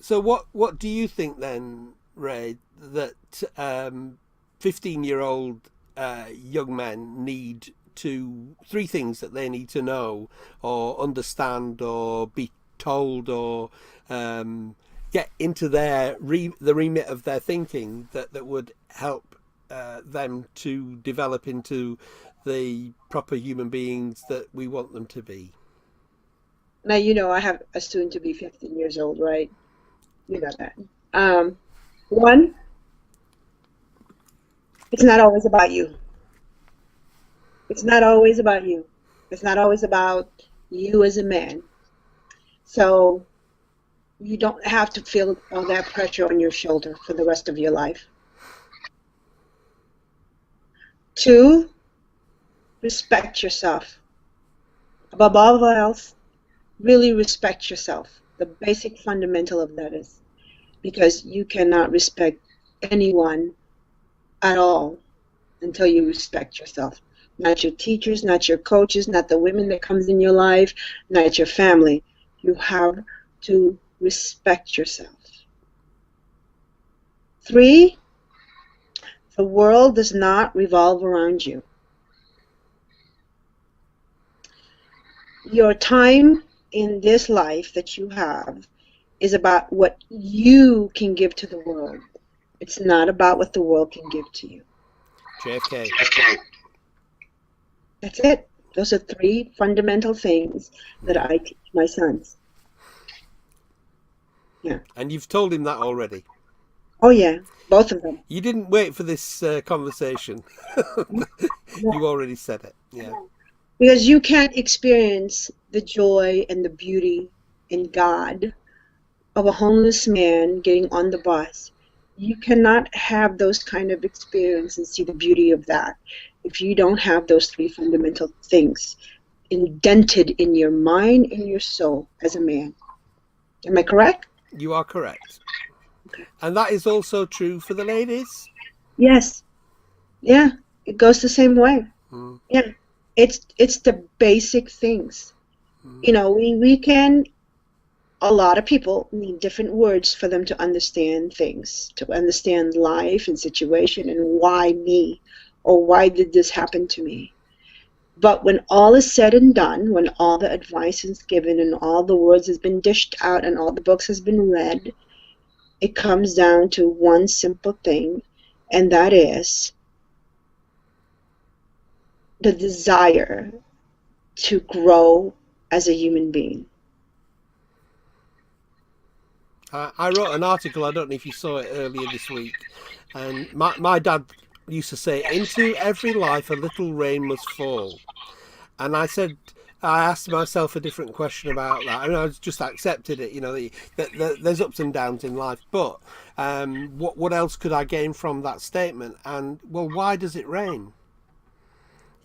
So what do you think then, Ray, that 15-year-old young men need to three things that they need to know or understand or be told or get into the remit of their thinking that would help them to develop into the proper human beings that we want them to be? Now, you know, I have a soon to be 15 years old, right? You know that. Um, One, it's not always about you. It's not always about you. It's not always about you as a man. So you don't have to feel all that pressure on your shoulder for the rest of your life. Two, respect yourself. Above all else, really respect yourself. The basic fundamental of that is because you cannot respect anyone at all until you respect yourself. Not your teachers, not your coaches, not the women that comes in your life, not your family. You have to respect yourself. Three, the world does not revolve around you. Your time in this life that you have is about what you can give to the world. It's not about what the world can give to you. JFK. That's it. Those are three fundamental things that I teach my sons. Yeah. And you've told him that already. Oh, yeah. Both of them. You didn't wait for this conversation. You No. already said it. Yeah. Because you can't experience the joy and the beauty in God of a homeless man getting on the bus. You cannot have those kind of experiences and see the beauty of that if you don't have those three fundamental things indented in your mind and your soul as a man. Am I correct? You are correct. Okay. And that is also true for the ladies. Yes. Yeah. It goes the same way. Mm, Yeah. It's the basic things. mm. You know, we can a lot of people need different words for them to understand things, to understand life and situation and why me or why did this happen to me. But when all is said and done, when all the advice is given and all the words has been dished out and all the books has been read, it comes down to one simple thing, and that is the desire to grow as a human being. I wrote an article, I don't know if you saw it earlier this week, and my dad used to say, into every life a little rain must fall. And I asked myself a different question about that. I mean, I just accepted it, that there's ups and downs in life. But what else could I gain from that statement? And, well, why does it rain?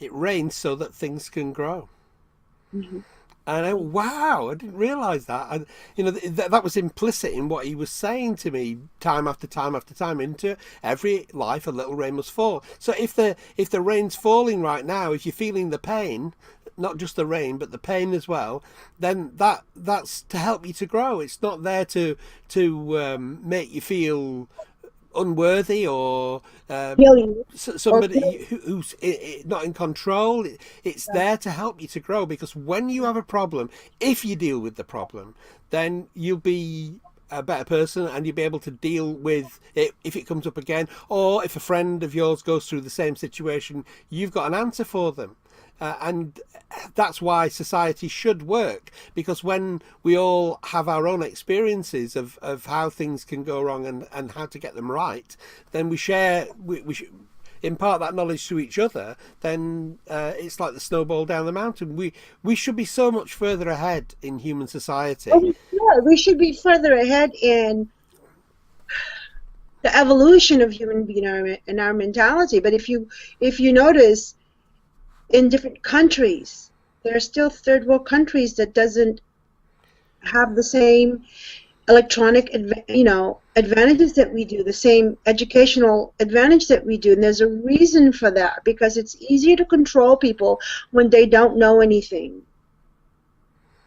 It rains so that things can grow. Mhm. And wow, I didn't realize that. That was implicit in what he was saying to me time after time after time. Into every life, a little rain must fall. So if the rain's falling right now, if you're feeling the pain, not just the rain, but the pain as well, then that's to help you to grow. It's not there to make you feel unworthy or Healing or somebody who's not in control. It's there to help you to grow, because when you have a problem, if you deal with the problem, then you'll be a better person and you'll be able to deal with it if it comes up again, or if a friend of yours goes through the same situation, you've got an answer for them. And that's why society should work, because when we all have our own experiences of how things can go wrong and how to get them right, then we should impart that knowledge to each other. Then it's like the snowball down the mountain. We should be so much further ahead in human Oh, society. yeah, we should be further ahead in the evolution of human being and our mentality. But if you notice, in different countries, there are still third world countries that doesn't have the same electronic, advantages that we do, the same educational advantage that we do. And there's a reason for that, because it's easier to control people when they don't know anything.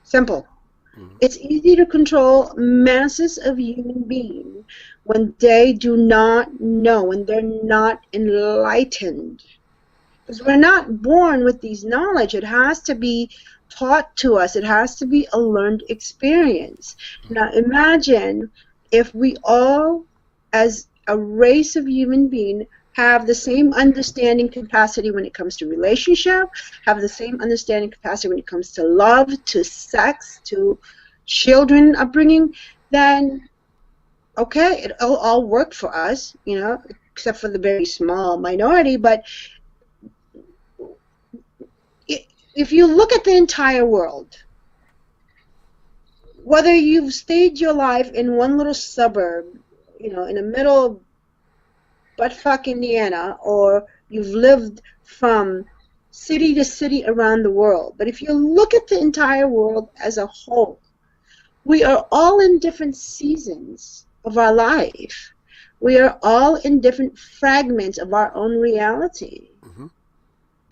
Simple. It's easy to control masses of human beings when they do not know, when they're not enlightened. Because we're not born with these knowledge. It has to be taught to us. It has to be a learned experience. Now imagine if we all, as a race of human beings, have the same understanding capacity when it comes to relationship, have the same understanding capacity when it comes to love, to sex, to children upbringing, then okay, it'll all work for us, you know, except for the very small minority. But if you look at the entire world, whether you've stayed your life in one little suburb, you know, in the middle of buttfuck Indiana, or you've lived from city to city around the world, but if you look at the entire world as a whole, we are all in different seasons of our life. We are all in different fragments of our own reality.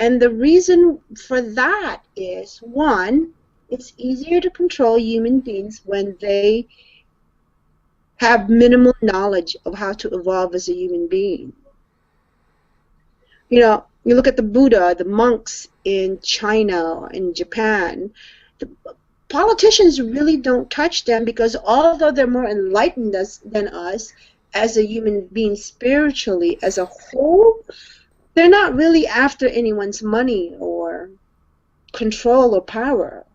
And the reason for that is, one, it's easier to control human beings when they have minimal knowledge of how to evolve as a human being. You know, you look at the Buddha, the monks in China, in Japan, the politicians really don't touch them, because although they're more enlightened than us as a human being spiritually as a whole, they're not really after anyone's money or control or power.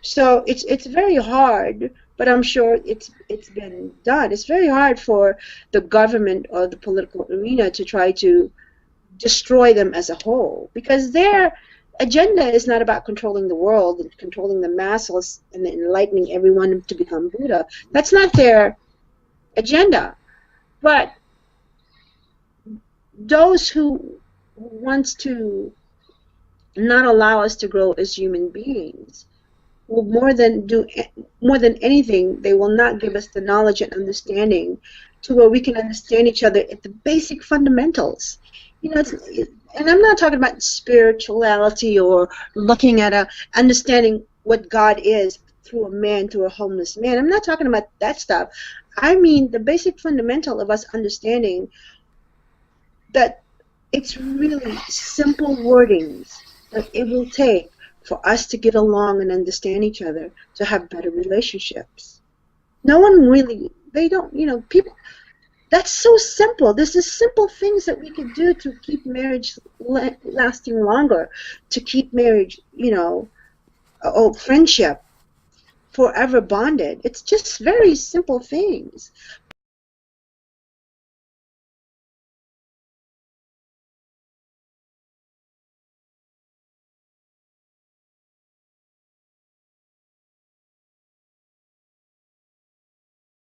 So it's very hard, but I'm sure it's been done. It's very hard for the government or the political arena to try to destroy them as a whole, because their agenda is not about controlling the world and controlling the masses and enlightening everyone to become Buddha. That's not their agenda. But those who wants to not allow us to grow as human beings will more than anything, they will not give us the knowledge and understanding to where we can understand each other at the basic fundamentals. You know, and I'm not talking about spirituality or looking at understanding what God is through a man, through a homeless man. I'm not talking about that stuff. I mean the basic fundamental of us understanding that it's really simple wordings that it will take for us to get along and understand each other, to have better relationships. No one really, they don't, you know, people, that's so simple. This is simple things that we could do to keep marriage lasting longer, to keep marriage, you know, friendship forever bonded. It's just very simple things.